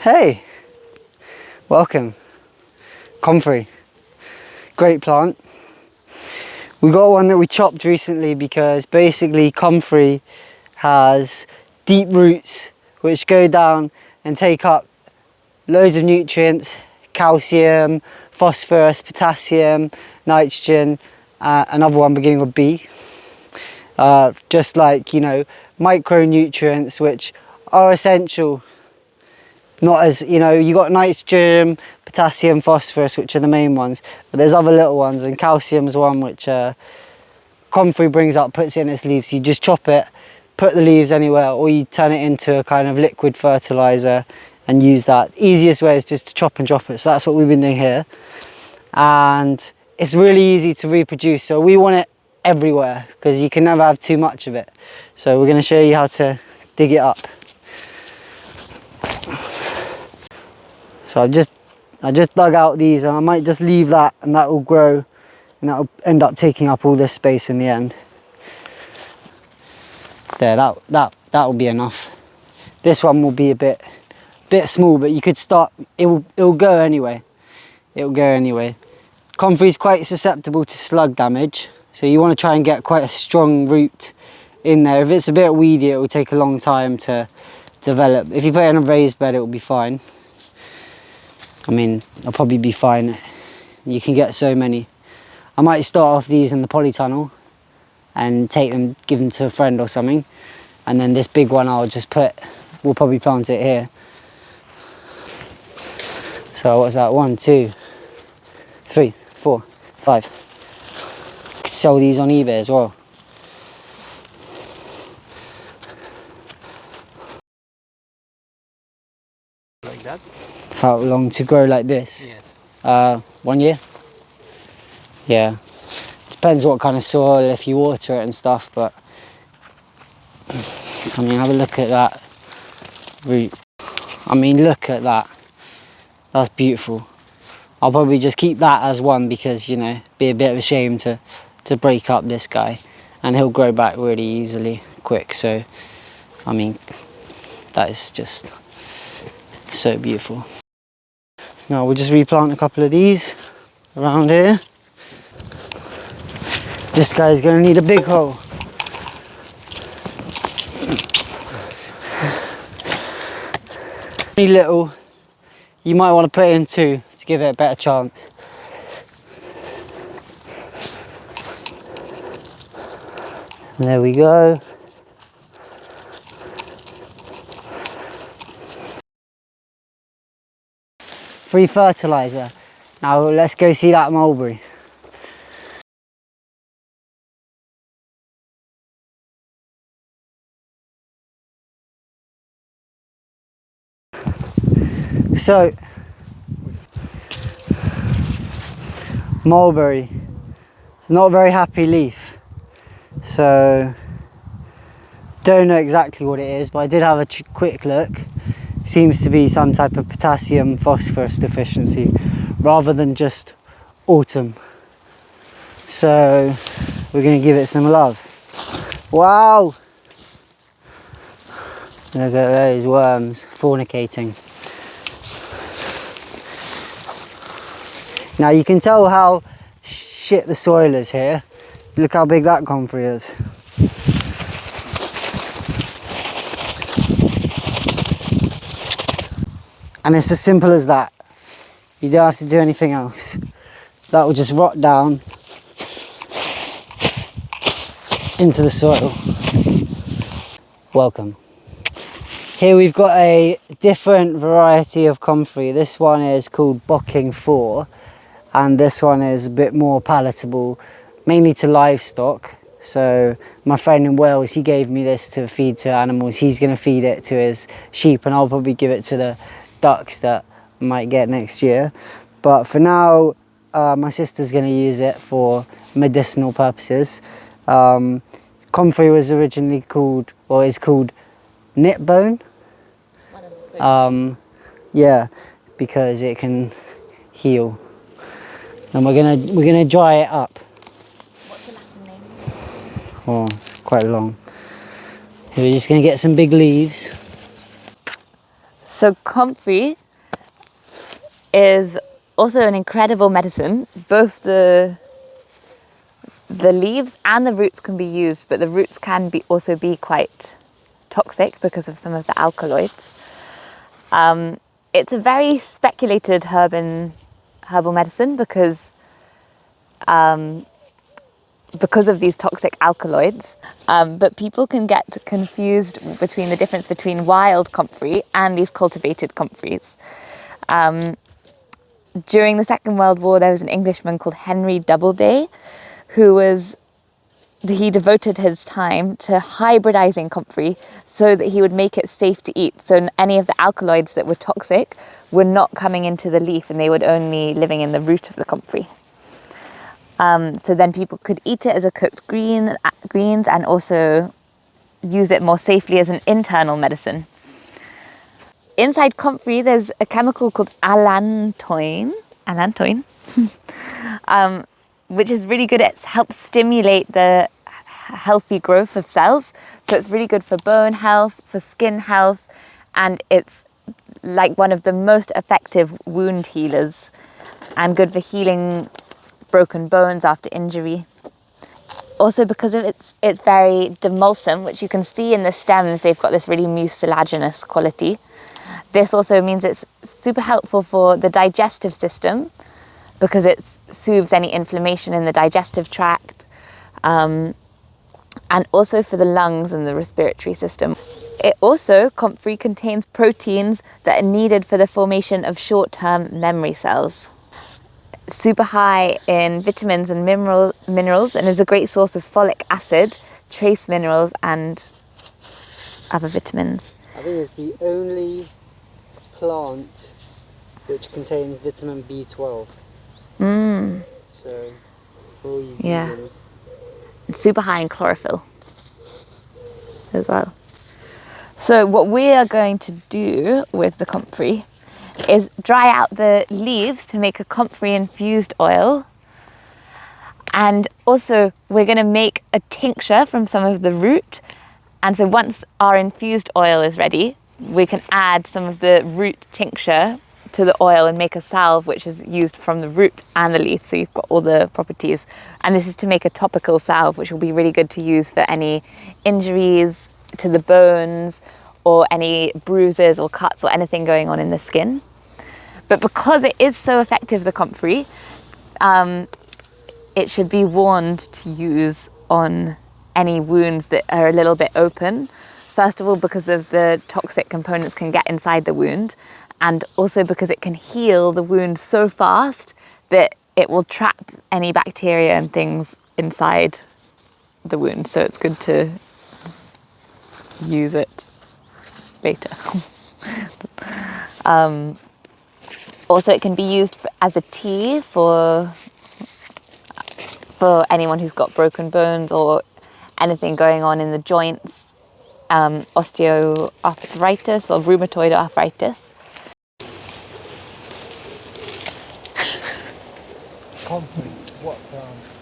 Hey, welcome. Comfrey, great plant. We got one that we chopped recently because basically comfrey has deep roots which go down and take up loads of nutrients, calcium, phosphorus, potassium, nitrogen, another one beginning with B. Just like, you know, micronutrients which are essential. Not as, you know, you got nitrogen, potassium, phosphorus, which are the main ones, but there's other little ones, and calcium is one which Comfrey brings up, puts it in its leaves. You just chop it, put the leaves anywhere, or you turn it into a kind of liquid fertilizer and use that. Easiest way is just to chop and drop it. So that's what we've been doing here. And it's really easy to reproduce. So we want it everywhere because you can never have too much of it. So we're going to show you how to dig it up. So I just dug out these, and I might just leave that, and that will grow, and that will end up taking up all this space in the end. There, that will be enough. This one will be a bit small, but you could start. It'll go anyway. It'll go anyway. Comfrey's quite susceptible to slug damage, so you want to try and get quite a strong root in there. If it's a bit weedy, it will take a long time to develop. If you put it in a raised bed, it will be fine. I mean, I'll probably be fine. You can get so many. I might start off these in the polytunnel and take them, give them to a friend or something. And then this big one we'll probably plant it here. So what's that? 1, 2, 3, 4, 5. I could sell these on eBay as well. Like that? How long to grow like this? Yes. 1 year. Yeah. Depends what kind of soil, if you water it and stuff, but I mean, have a look at that root. I mean, look at that. That's beautiful. I'll probably just keep that as one because, you know, be a bit of a shame to break up this guy, and he'll grow back really easily, quick. So, I mean, that is just so beautiful. Now we'll just replant a couple of these around here. This guy's going to need a big hole. Any little, you might want to put in 2 to give it a better chance. There we go. Free fertilizer. Now let's go see that mulberry. So, mulberry, not a very happy leaf. So, don't know exactly what it is, but I did have a quick look. Seems to be some type of potassium phosphorus deficiency rather than just autumn. So we're going to give it some love. Wow! Look at those worms fornicating. Now you can tell how shit the soil is here. Look how big that comfrey is. And it's as simple as that. You don't have to do anything else. That will just rot down into the soil. Welcome. Here we've got a different variety of comfrey. This one is called Bocking 4, and this one is a bit more palatable, mainly to livestock. So my friend in Wales, he gave me this to feed to animals. He's going to feed it to his sheep, and I'll probably give it to the ducks that I might get next year. But for now, my sister's going to use it for medicinal purposes. Comfrey was originally called, or is called, knit bone. Yeah, because it can heal. And we're gonna dry it up. What's the Latin name? Oh, quite long. We're just gonna get some big leaves. So comfrey is also an incredible medicine. Both the leaves and the roots can be used, but the roots can also be quite toxic because of some of the alkaloids. It's a very speculated herbal medicine because of these toxic alkaloids, but people can get confused between the difference between wild comfrey and these cultivated comfreys. During the Second World War, there was an Englishman called Henry Doubleday he devoted his time to hybridizing comfrey so that he would make it safe to eat. So any of the alkaloids that were toxic were not coming into the leaf and they would only living in the root of the comfrey. So then people could eat it as a cooked greens and also use it more safely as an internal medicine. Inside comfrey, there's a chemical called allantoin, which is really good. It helps stimulate the healthy growth of cells. So it's really good for bone health, for skin health, and it's like one of the most effective wound healers and good for healing broken bones after injury. Also because of it's very demulcent, which you can see in the stems, they've got this really mucilaginous quality. This also means it's super helpful for the digestive system because it soothes any inflammation in the digestive tract, and also for the lungs and the respiratory system. It also, comfrey contains proteins that are needed for the formation of short-term memory cells. Super high in vitamins and minerals and is a great source of folic acid, trace minerals and other vitamins. I think it's the only plant which contains vitamin B12. So, for all you vegans. It's super high in chlorophyll as well. So what we are going to do with the comfrey is dry out the leaves to make a comfrey infused oil. And also we're going to make a tincture from some of the root. And so once our infused oil is ready, we can add some of the root tincture to the oil and make a salve which is used from the root and the leaf, so you've got all the properties. And this is to make a topical salve which will be really good to use for any injuries to the bones or any bruises or cuts or anything going on in the skin. But because it is so effective, the comfrey, it should be warned to use on any wounds that are a little bit open. First of all, because of the toxic components can get inside the wound, and also because it can heal the wound so fast that it will trap any bacteria and things inside the wound. So it's good to use it later. Also, it can be used as a tea for anyone who's got broken bones or anything going on in the joints, osteoarthritis or rheumatoid arthritis. Comfrey, what plant?